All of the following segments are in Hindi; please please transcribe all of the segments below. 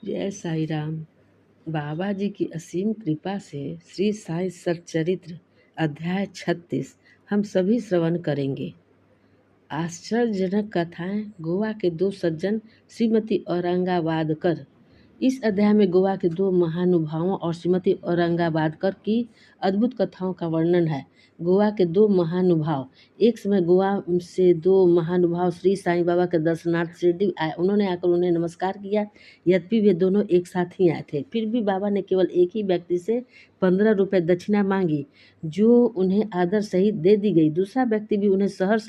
जय साई राम। बाबा जी की असीम कृपा से श्री साई सच्चरित्र अध्याय 36 हम सभी श्रवण करेंगे। आश्चर्यजनक कथाएं गोवा के दो सज्जन श्रीमती औरंगाबादकर। इस अध्याय में गोवा के दो महानुभावों और श्रीमती औरंगाबादकर की अद्भुत कथाओं का वर्णन है। गोवा के दो महानुभाव। एक समय गोवा से दो महानुभाव श्री साईं बाबा के दर्शनार्थ शिरडी आए। उन्होंने आकर उन्हें नमस्कार किया। यद्यपि वे दोनों एक साथ ही आए थे, फिर भी बाबा ने केवल एक ही व्यक्ति से 15 रुपये दक्षिणा मांगी, जो उन्हें आदर सहित दे दी गई। दूसरा व्यक्ति भी उन्हें सहर्ष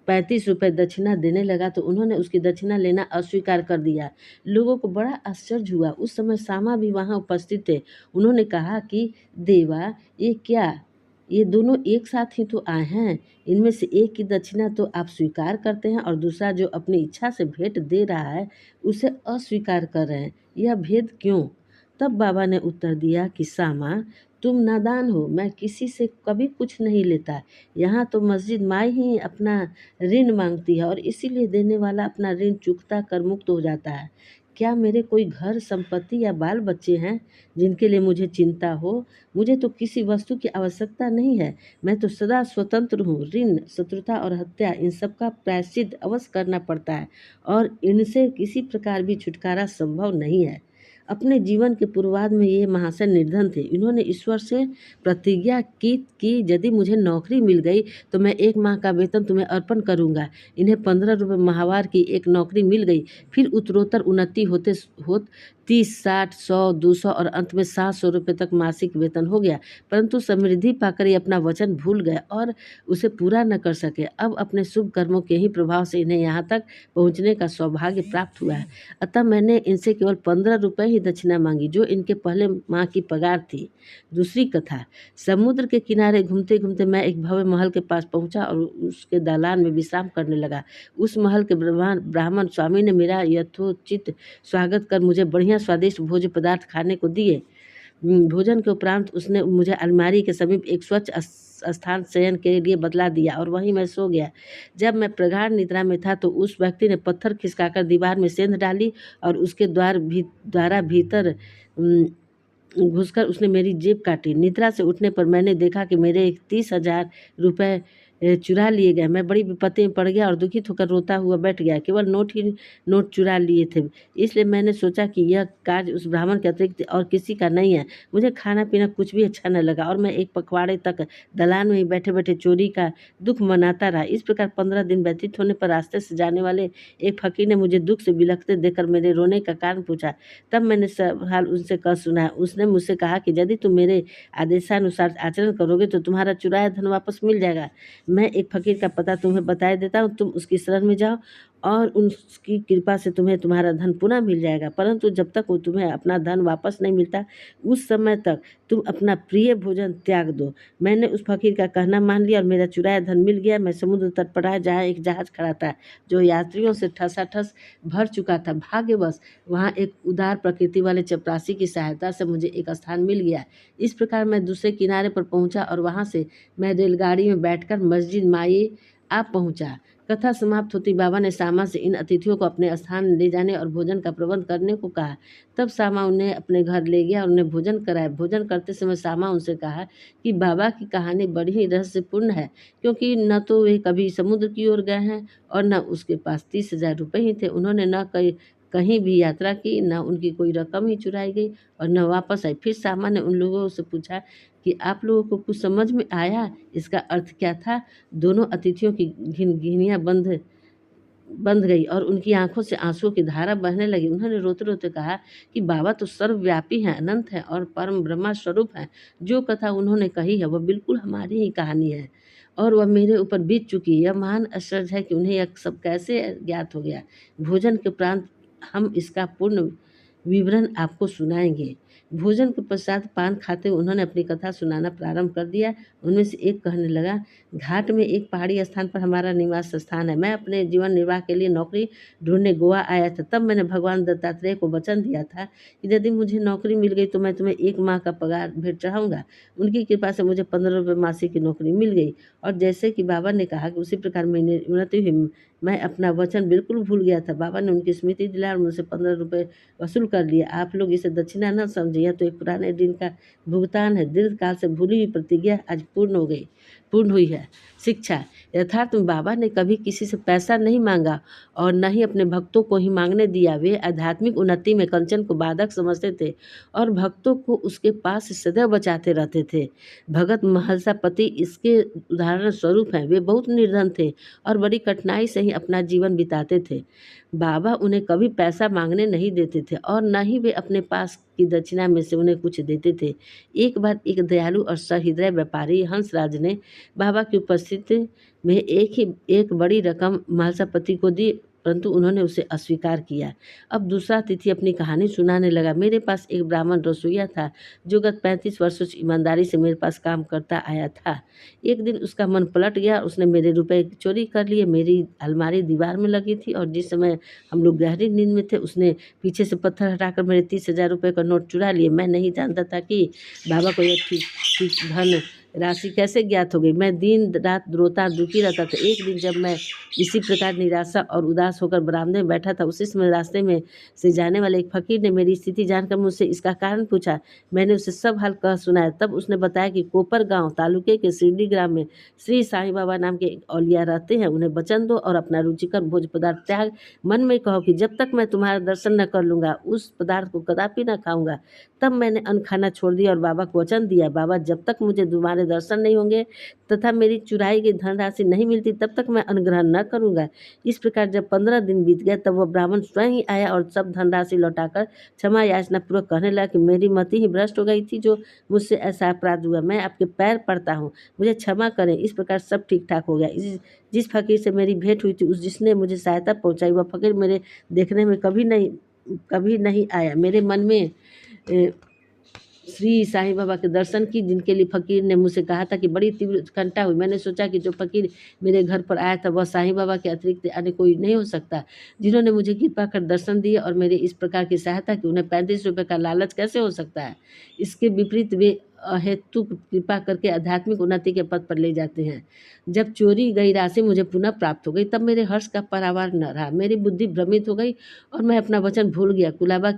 35 रुपये दक्षिणा देने लगा तो उन्होंने उसकी दक्षिणा लेना अस्वीकार कर दिया। लोगों को बड़ा आश्चर्य हुआ। उस समय सामा भी वहां उपस्थित थे। उन्होंने कहा कि देवा, ये क्या, ये दोनों एक साथ ही तो आए हैं। इनमें से एक की दक्षिणा तो आप स्वीकार करते हैं और दूसरा जो अपनी इच्छा से भेंट दे रहा है उसे अस्वीकार कर रहे हैं। यह भेद क्यों? तब बाबा ने उत्तर दिया कि सामा, तुम नादान हो। मैं किसी से कभी कुछ नहीं लेता। यहाँ तो मस्जिद माई ही अपना ऋण मांगती है और इसीलिए देने वाला अपना ऋण चुकता कर मुक्त हो जाता है। क्या मेरे कोई घर संपत्ति या बाल बच्चे हैं जिनके लिए मुझे चिंता हो? मुझे तो किसी वस्तु की आवश्यकता नहीं है। मैं तो सदा स्वतंत्र हूँ। ऋण, शत्रुता और हत्या, इन सब का प्रायश्चित अवश्य करना पड़ता है और इनसे किसी प्रकार भी छुटकारा संभव नहीं है। अपने जीवन के पूर्वार्ध में ये महाशय निर्धन थे। इन्होंने ईश्वर से प्रतिज्ञा की कि यदि मुझे नौकरी मिल गई तो मैं 1 माह का वेतन तुम्हें अर्पण करूंगा। इन्हें 15 रुपये माहवार की एक नौकरी मिल गई। फिर उत्तरोत्तर उन्नति होते होत 30, 60, 100, 200 और अंत में 700 रुपये तक मासिक वेतन हो गया। परंतु समृद्धि पाकर ये अपना वचन भूल गए और उसे पूरा न कर सके। अब अपने शुभ कर्मों के ही प्रभाव से इन्हें यहाँ तक पहुँचने का सौभाग्य प्राप्त हुआ है। अतः मैंने इनसे केवल 15 रुपये ही दक्षिणा मांगी, जो इनके पहले माह की पगार थी। दूसरी कथा। समुद्र के किनारे घूमते घूमते मैं एक भव्य महल के पास पहुंचा और उसके दालान में विश्राम करने लगा। उस महल के ब्राह्मण स्वामी ने मेरा यथोचित स्वागत कर मुझे बढ़िया स्वादिष्ट भोज्य पदार्थ खाने को दिए। भोजन के उपरांत उसने मुझे अलमारी के समीप एक स्वच्छ स्थान शयन के लिए बदला दिया और वहीं मैं सो गया। जब मैं प्रगाढ़ निद्रा में था तो उस व्यक्ति ने पत्थर खिसकाकर दीवार में सेंध डाली और उसके द्वारा भीतर घुसकर उसने मेरी जेब काटी। निद्रा से उठने पर मैंने देखा कि मेरे 30,000 रुपये चुरा लिए गए। मैं बड़ी विपत्ति में पड़ गया और दुखित होकर रोता हुआ बैठ गया। केवल नोट चुरा लिए थे, इसलिए मैंने सोचा कि यह कार्य उस ब्राह्मण के अतिरिक्त और किसी का नहीं है। मुझे खाना पीना कुछ भी अच्छा न लगा और मैं एक पखवाड़े तक दलान में ही बैठे बैठे चोरी का दुख मनाता रहा। इस प्रकार 15 दिन व्यतीत होने पर रास्ते से जाने वाले एक फकीर ने मुझे दुख से बिलखते देखकर मेरे रोने का कारण पूछा। तब मैंने सब हाल उनसे कह सुनाया। उसने मुझसे कहा कि यदि तुम मेरे आदेशानुसार आचरण करोगे तो तुम्हारा चुराया धन वापस मिल जाएगा। मैं एक फकीर का पता तुम्हें बता देता हूँ, तुम उसकी शरण में जाओ और उसकी कृपा से तुम्हें तुम्हारा धन पुनः मिल जाएगा। परंतु जब तक वो तुम्हें अपना धन वापस नहीं मिलता, उस समय तक तुम अपना प्रिय भोजन त्याग दो। मैंने उस फकीर का कहना मान लिया और मेरा चुराया धन मिल गया। मैं समुद्र तट पर आया जहाँ एक जहाज खड़ा था जो यात्रियों से ठसाठस भर चुका था। भाग्यवश वहाँ एक उदार प्रकृति वाले चपरासी की सहायता से मुझे एक स्थान मिल गया। इस प्रकार मैं दूसरे किनारे पर पहुँचा और वहाँ से मैं रेलगाड़ी में बैठकर मस्जिद माई आ पहुँचा। कथा समाप्त होती बाबा ने सामा से इन अतिथियों को अपने स्थान ले जाने और भोजन का प्रबंध करने को कहा। तब सामा उन्हें अपने घर ले गया और उन्हें भोजन कराया। भोजन करते समय सामा उनसे कहा कि बाबा की कहानी बड़ी ही रहस्यपूर्ण है, क्योंकि न तो वे कभी समुद्र की ओर गए हैं और न उसके पास 30,000 रुपये ही थे। उन्होंने न कहीं भी यात्रा की, न उनकी कोई रकम ही चुराई गई और न वापस आई। फिर सामा ने उन लोगों से पूछा कि आप लोगों को कुछ समझ में आया? इसका अर्थ क्या था? दोनों अतिथियों की घिनियाँ बंध गई और उनकी आंखों से आंसुओं की धारा बहने लगी। उन्होंने रोते रोते कहा कि बाबा तो सर्वव्यापी हैं, अनंत हैं और परम ब्रह्मा स्वरूप हैं। जो कथा उन्होंने कही है वह बिल्कुल हमारी ही कहानी है और वह मेरे ऊपर बीत चुकी है। यह महान आश्चर्य है कि उन्हें यह सब कैसे ज्ञात हो गया। भोजन के उपरांत हम इसका पूर्ण विवरण आपको सुनाएंगे। भोजन के पश्चात पान खाते हुए उन्होंने अपनी कथा सुनाना प्रारंभ कर दिया। उनमें से एक कहने लगा, घाट में एक पहाड़ी स्थान पर हमारा निवास स्थान है। मैं अपने जीवन निर्वाह के लिए नौकरी ढूंढने गोवा आया था। तब मैंने भगवान दत्तात्रेय को वचन दिया था कि यदि मुझे नौकरी मिल गई तो मैं तुम्हें 1 माह का पगार भेंट चढ़ाऊंगा। उनकी कृपा से मुझे 15 रुपये मासिक की नौकरी मिल गई और जैसे कि बाबा ने कहा कि उसी प्रकार मेरी उन्नति हुई। मैं अपना वचन बिल्कुल भूल गया था। बाबा ने उनकी स्मृति दिलाई और मुझसे 15 रुपये वसूल कर लिए। आप लोग इसे दक्षिणा न समझिए, यह तो एक पुराने ऋण का भुगतान है। दीर्घकाल से भूली हुई प्रतिज्ञा आज पूर्ण हुई है। शिक्षा यथार्थ में बाबा ने कभी किसी से पैसा नहीं मांगा और न ही अपने भक्तों को ही मांगने दिया। वे आध्यात्मिक उन्नति में कंचन को बाधक समझते थे और भक्तों को उसके पास से सदैव बचाते रहते थे। भगत महर्षापति इसके उदाहरण स्वरूप हैं। वे बहुत निर्धन थे और बड़ी कठिनाई से ही अपना जीवन बिताते थे। बाबा उन्हें कभी पैसा मांगने नहीं देते थे और न ही वे अपने पास की दक्षिणा में से उन्हें कुछ देते थे। एक बार एक दयालु और सहृदय व्यापारी हंसराज ने बाबा की उपस्थिति में एक बड़ी रकम महर्षापति को दी, परंतु उन्होंने उसे अस्वीकार किया। अब दूसरा अतिथि अपनी कहानी सुनाने लगा। मेरे पास एक ब्राह्मण रसोइया था जो गत 35 वर्षों से ईमानदारी से मेरे पास काम करता आया था। एक दिन उसका मन पलट गया। उसने मेरे रुपए चोरी कर लिए। मेरी अलमारी दीवार में लगी थी और जिस समय हम लोग गहरी नींद में थे उसने पीछे से पत्थर हटाकर मेरे 30,000 रुपये का नोट चुरा लिए। मैं नहीं जानता था कि बाबा को यह ठीक धन राशि कैसे ज्ञात हो गई। मैं दिन रात रोता दुखी रहता था। एक दिन जब मैं इसी प्रकार निराशा और उदास होकर बरामदे में बैठा था, उसी समय रास्ते में से जाने वाले एक फकीर ने मेरी स्थिति जानकर मुझसे इसका कारण पूछा। मैंने उसे सब हाल कह सुनाया। तब उसने बताया कि कोपर गांव तालुके के सिरडी ग्राम में श्री साईं बाबा नाम के एक औलिया रहते हैं। उन्हें वचन दो और अपना रुचिकर भोज पदार्थ त्याग मन में कहो कि जब तक मैं तुम्हारा दर्शन न कर लूँगा उस पदार्थ को कदापि न खाऊंगा। तब मैंने अन्न खाना छोड़ दिया और बाबा को वचन दिया, बाबा जब तक मुझे तुम्हारे दर्शन नहीं होंगे तथा मेरी चुराई गई धनराशि नहीं मिलती तब तक मैं अन्न ग्रहण न करूँगा। इस प्रकार जब 15 दिन बीत गए तब वह ब्राह्मण स्वयं ही आया और सब धनराशि लौटाकर क्षमा याचना पूर्वक कहने लगा कि मेरी मति ही भ्रष्ट हो गई थी जो मुझसे ऐसा अपराध हुआ। मैं आपके पैर पड़ता हूँ, मुझे क्षमा करें। इस प्रकार सब ठीक ठाक हो गया। जिस फकीर से मेरी भेंट हुई थी जिसने मुझे सहायता पहुँचाई, वह फकीर मेरे देखने में कभी नहीं आया। मेरे मन में श्री साईं बाबा के दर्शन की, जिनके लिए फकीर ने मुझसे कहा था कि बड़ी तीव्र उत्कंठा हुई। मैंने सोचा कि जो फकीर मेरे घर पर आया था वह साईं बाबा के अतिरिक्त अन्य कोई नहीं हो सकता, जिन्होंने मुझे कृपा कर दर्शन दिए और मेरे इस प्रकार की सहायता की। उन्हें 35 रुपये का लालच कैसे हो सकता है। इसके विपरीत वे अहेतुक कृपा करके आध्यात्मिक उन्नति के पथ पर ले जाते हैं। जब चोरी गई राशि मुझे पुनः प्राप्त हो गई तब मेरे हर्ष का पारावार न रहा। मेरी बुद्धि भ्रमित हो गई और मैं अपना वचन भूल गया। कुलाबा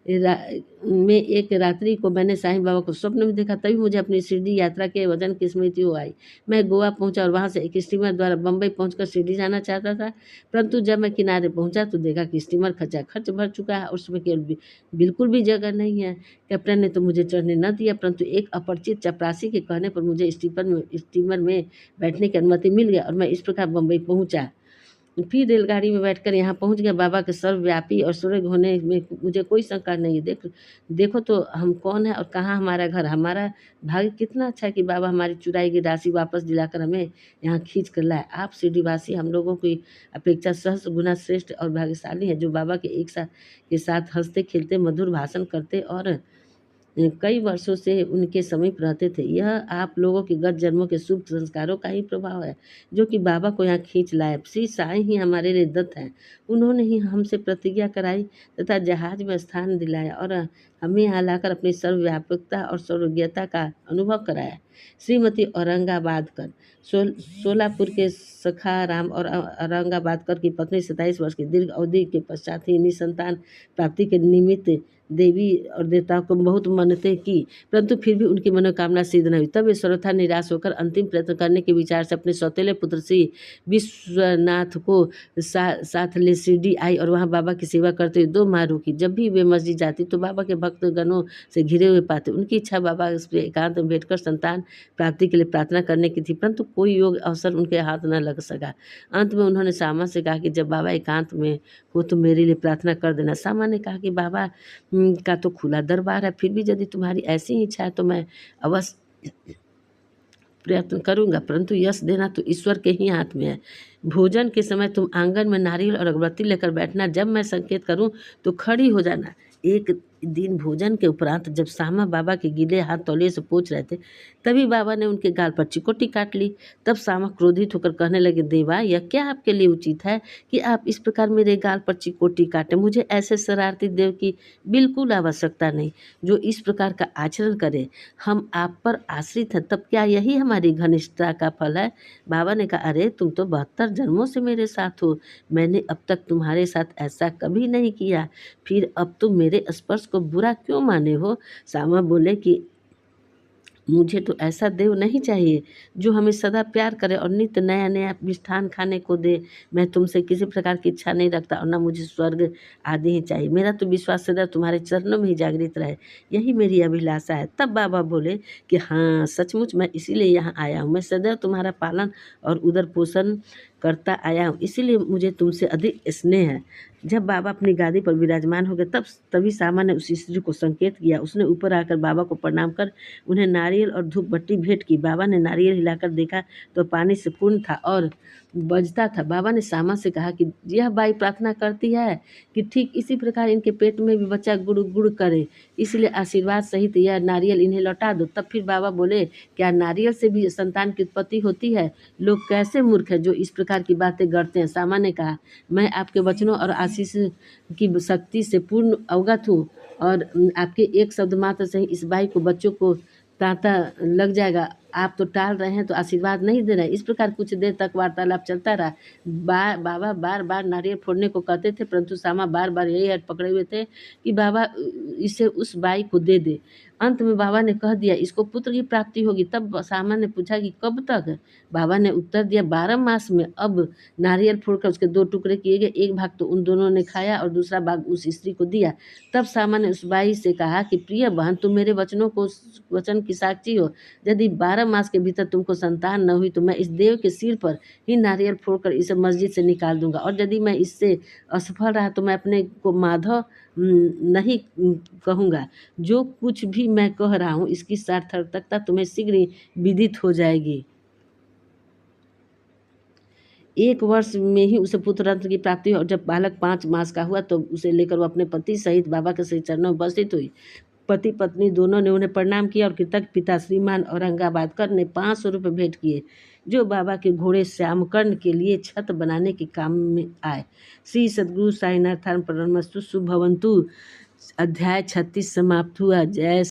में एक रात्रि को मैंने साईं बाबा को स्वप्न में देखा। तभी मुझे अपनी शिरडी यात्रा के वचन की स्मृति हो आई। मैं गोवा पहुंचा और वहां से एक स्टीमर द्वारा बम्बई पहुंचकर शिरडी जाना चाहता था, परंतु जब मैं किनारे पहुंचा तो देखा कि स्टीमर खचाखच भर चुका है और उसमें बिल्कुल भी जगह नहीं है। कैप्टन ने तो मुझे चढ़ने न दिया, परंतु एक अपरिचित चपरासी के कहने पर मुझे स्टीमर में बैठने की अनुमति मिल गया और मैं इस प्रकार बम्बई पहुंचा। फिर रेलगाड़ी में बैठकर यहाँ पहुँच गया। बाबा के सर्वव्यापी और स्वर्ग होने में मुझे कोई शंका नहीं है। देखो तो हम कौन है और कहाँ हमारा घर। हमारा भाग्य कितना अच्छा है कि बाबा हमारी चुराई गई राशि वापस दिलाकर हमें यहाँ खींच कर लाए। आप शिरडीवासी हम लोगों की अपेक्षा सहस्र गुना श्रेष्ठ और भाग्यशाली है, जो बाबा के साथ हंसते खेलते मधुर भाषण करते और कई वर्षों से उनके समीप रहते थे। यह आप लोगों के गत जन्मों के शुभ संस्कारों का ही प्रभाव है जो कि बाबा को यहाँ खींच लाए। श्री साईं ही हमारे लिए दत्त हैं। उन्होंने ही हमसे प्रतिज्ञा कराई तथा जहाज में स्थान दिलाया और हमें यहाँ लाकर अपनी सर्वव्यापकता और सर्वज्ञता का अनुभव कराया। श्रीमती औरंगाबादकर सोलापुर के सखाराम और औरंगाबादकर की पत्नी 27 वर्ष की दीर्घ अवधि के पश्चात ही निसंतान प्राप्ति के निमित्त देवी और देवताओं को बहुत मन्नतें की, परंतु फिर भी उनकी मनोकामना सिद्ध न हुई। तब वे सर्वथा निराश होकर अंतिम प्रयत्न करने के विचार से अपने सौतेले पुत्र श्री विश्वनाथ को साथ ले शिरडी आई और वहाँ बाबा की सेवा करते हुए 2 माह रुकी। जब भी वे मस्जिद जाती तो बाबा के भक्तगणों से घिरे हुए पाते। उनकी इच्छा बाबा से एकांत में बैठकर संतान प्राप्ति के लिए प्रार्थना करने की थी, परंतु कोई योग अवसर उनके हाथ न लग सका। अंत में उन्होंने सामा से कहा कि जब बाबा एकांत में हो तो मेरे लिए प्रार्थना कर देना। सामा ने कहा कि बाबा का तो खुला दरबार है, फिर भी यदि तुम्हारी ऐसी इच्छा है तो मैं अवश्य प्रयत्न करूंगा, परंतु यश देना तो ईश्वर के ही हाथ में है। भोजन के समय तुम आंगन में नारियल और अगरबत्ती लेकर बैठना। जब मैं संकेत करूं तो खड़ी हो जाना। एक दिन भोजन के उपरांत जब श्यामा बाबा के गीले हाथ तौलिए से पोंछ रहे थे, तभी बाबा ने उनके गाल पर चिकोटी काट ली। तब श्यामा क्रोधित होकर कहने लगे, देवा, यह क्या आपके लिए उचित है कि आप इस प्रकार मेरे गाल पर चिकोटी काटें? मुझे ऐसे शरारती देव की बिल्कुल आवश्यकता नहीं, जो इस प्रकार का आचरण करे। हम आप पर आश्रित हैं, तब क्या यही हमारी घनिष्ठता का फल है? बाबा ने कहा, अरे तुम तो 72 जन्मों से मेरे साथ हो, मैंने अब तक तुम्हारे साथ ऐसा कभी नहीं किया, फिर अब तुम मेरे स्पर्श को बुरा क्यों माने हो? श्यामा बोले कि मुझे तो ऐसा देव नहीं चाहिए जो हमें सदा प्यार करे और नित्य नया नया मिष्ठान खाने को दे। मैं तुमसे किसी प्रकार की इच्छा नहीं रखता और न मुझे स्वर्ग आदि ही चाहिए। मेरा तो विश्वास सदैव तुम्हारे चरणों में ही जागृत रहे, यही मेरी अभिलाषा है। तब बाबा बोले कि हाँ, सचमुच मैं इसीलिए यहाँ आया हूँ। मैं सदैव तुम्हारा पालन और उदर पोषण करता आया हूँ, इसीलिए मुझे तुमसे अधिक स्नेह है। जब बाबा अपनी गादी पर विराजमान हो गए, तभी श्यामा ने उस स्त्री को संकेत किया। उसने ऊपर आकर बाबा को प्रणाम कर उन्हें नारियल और धूप बत्ती भेंट की। बाबा ने नारियल हिलाकर देखा तो पानी से पूर्ण था और बजता था। बाबा ने श्यामा से कहा कि यह बाई प्रार्थना करती है कि ठीक इसी प्रकार इनके पेट में भी बच्चा गुड़ गुड़ करे, इसलिए आशीर्वाद सहित यह नारियल इन्हें लौटा दो। तब फिर बाबा बोले, क्या नारियल से भी संतान की उत्पत्ति होती है? लोग कैसे मूर्ख है जो इस प्रकार की बातें गढ़ते हैं। श्यामा ने कहा, मैं आपके वचनों और आशीष की शक्ति से पूर्ण अवगत हूँ और आपके एक शब्द मात्र से ही इस बाई को बच्चों को तांता लग जाएगा। आप तो टाल रहे हैं, तो आशीर्वाद नहीं दे रहे हैं। इस प्रकार कुछ देर तक वार्तालाप चलता रहा। बाबा बार बार नारियल फोड़ने को कहते थे, परंतु श्यामा बार बार यही हट पकड़े हुए थे कि बाबा इसे उस बाई को दे दे। अंत में बाबा ने कह दिया, इसको पुत्र की प्राप्ति होगी। तब श्यामा ने पूछा कि कब तक? बाबा ने उत्तर दिया, 12 मास में। अब नारियल फोड़कर उसके 2 टुकड़े किए गए, एक भाग तो उन दोनों ने खाया और दूसरा भाग उस स्त्री को दिया। तब श्यामा ने उस बाई से कहा कि प्रिय बहन, तुम मेरे वचन की साक्षी हो। यदि 12 मास के भीतर तुमको संतान न हुई तो मैं इस देव के सिर पर ही नारियल फोड़कर इसे मस्जिद से निकाल दूंगा, और यदि मैं इससे असफल रहा तो मैं अपने को माधव नहीं कहूँगा। जो कुछ भी मैं कह रहा हूँ इसकी सार्थकता तुम्हें शीघ्र ही विदित हो जाएगी। 1 वर्ष में ही उसे पुत्र रत्न की प्राप्ति हुई और जब बालक 5 मास का हुआ तो उसे लेकर वो अपने पति सहित बाबा के श्री चरणों में उपस्थित हुई। पति पत्नी दोनों ने उन्हें प्रणाम किया और कृतज्ञ पिता श्रीमान औरंगाबादकर ने 500 रुपये भेंट किए, जो बाबा के घोड़े श्यामकर्ण के लिए छत बनाने के काम में आए। श्री सद्गुरु साईनाथार्पणमस्तु। शुभ भवन्तु। अध्याय 36 समाप्त हुआ। जय